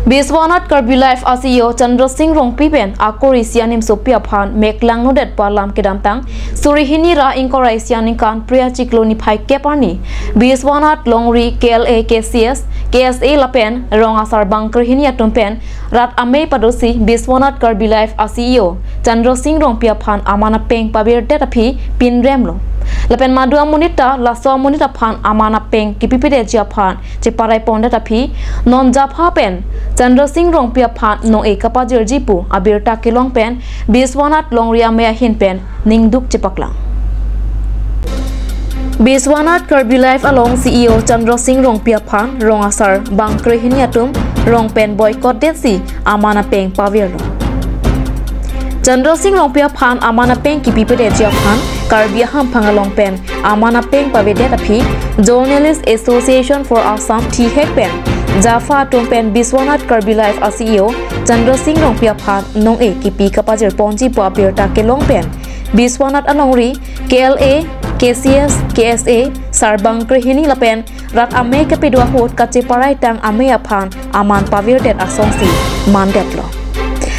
Biswanat Karbi Life ASEO Chandra Singh Rongpi Ben Akori Sianim Sopia Phan Meklang Nodet Palam Kedamtang Surihini Ra Inkorai Sianing Kan Priya Chikloni Pai Keparni Biswanat Longri KLA KCS KSA Lapen Rongasar Bangkerhini Atumpen Rat Ame Padosi Biswanat Karbi Life ASEO Chandra Singh Rongpia Phan Amana Peng Pabir Tetapi Pin Remlo Lapen Madu Amunita Laso Amunita Phan Amana Peng Kipipide Jia Phan Ceparai Pon Tetapi Non Japha Pen Chandra Singh Rongpia Phan no e kapajir jipu abirta kilong pen Biswanat Longria Mea Hin pen Ningduk Chepaklang Biswanat Karbi Life along CEO Chandra Singh Rongpia Phan Rongasar Bangkre Hiniatum Rongpen boycott Detsi Amana Peng Pavirlo Chandra Singh Rongpia Phan Amana Peng Kipipede Jia Phan Karbi Ham Pangalong pen Amana Peng Pavede Api Journalist Association for Assam T-Hek pen Jaffa Tumpen Biswanat Karbi Life ASEO Chandra Singh Rongpia Phan nong e kipi kapajir ponji po abirta kelong pen Biswanat Alongri KLA KCS KSA Sarbang Krihini Lapen Rat Ame Kapidwa Hot Kache Parai Tang Ame Aphan Aman Pavir Det Asongsi Mandet Lo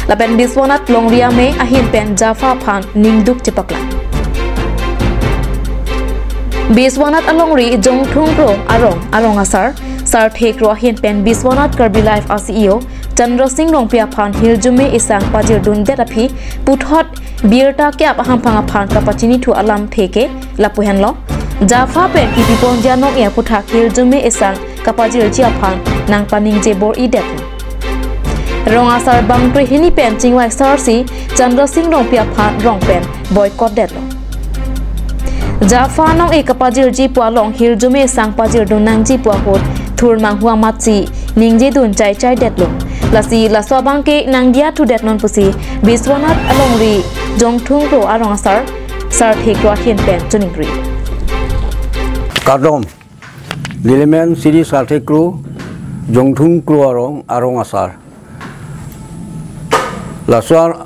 Lapen Biswanat Longri Ame Ahin pen Jaffa Phan Ningduk Chepaklang Biswanat Alongri Jong Thung Pro Arong Asar Sar Thek Rohin Pen Biswanat Karbi Life ASEO Chandra Singh Rongpia Phan Hiljume Isang Pajir Dun Detapi Puthot Birta Kyap Hampanga Phan Kapachini Tu Alam Theke Lapuhen Lo Jaffa Pen Kipipon Janong Ea Puthak Hiljume Isang Kapajir Jia Phan Nang Paning Jebor Idet Rongasar Bangpri Hini Pen Chingwai Sarsi Chandra Singh Rongpia Phan Rong Pen Boycott Det Lo Jaffa nong e kapajir jipua long Hiljume Isang Pajir Dun Nang Jipua Hot Thur mang hua matsi ningje dun chai detlo lasi laswa bangke nang dia tu det non pusi Biswanat Alongri Jongthung Pro Arong Asar Sar Thek Rohin Pen Chuningri Kadom Lilemen Siri Sar Thek Ro Jongthung Pro Arong Asar laswa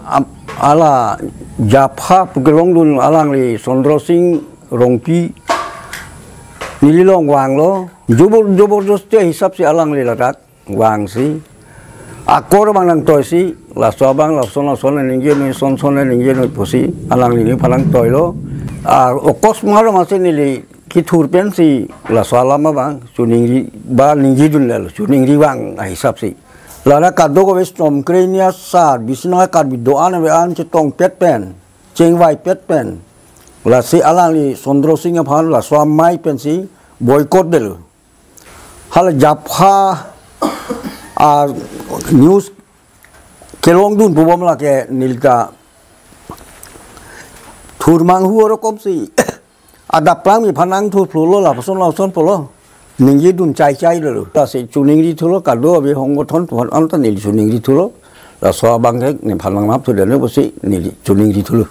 ala Jaffa Pugelong dun alangli Chandra Singh Rongpi Nililong wang lo jubur doste hisap si alang lilatat wang si akor bang nang toy si la sobang la son ningje no son ningje no pusi alang ni palang toy lo okos maro masin nili kitur pen si la salama bang suningri ba ningji dun le suningri wang hisap si la kaddo ko westom krenia sar bisna kad bidoan we an chetong pet pen chengwai pet pen la si alang li Chandra Singh Phan la swamai pen si boycott delu hal Jaffa news kelong dun bubom la ke nilta thurmang hu ro kom si ada plang mi phanang thu phlo la son polo ningji dun chai lo ta se chuning ri thulo ka do be hong thon thon an ta nil chuning ri thulo la so bang ke ni phanang map thu de ne bo si nil chuning ri thulo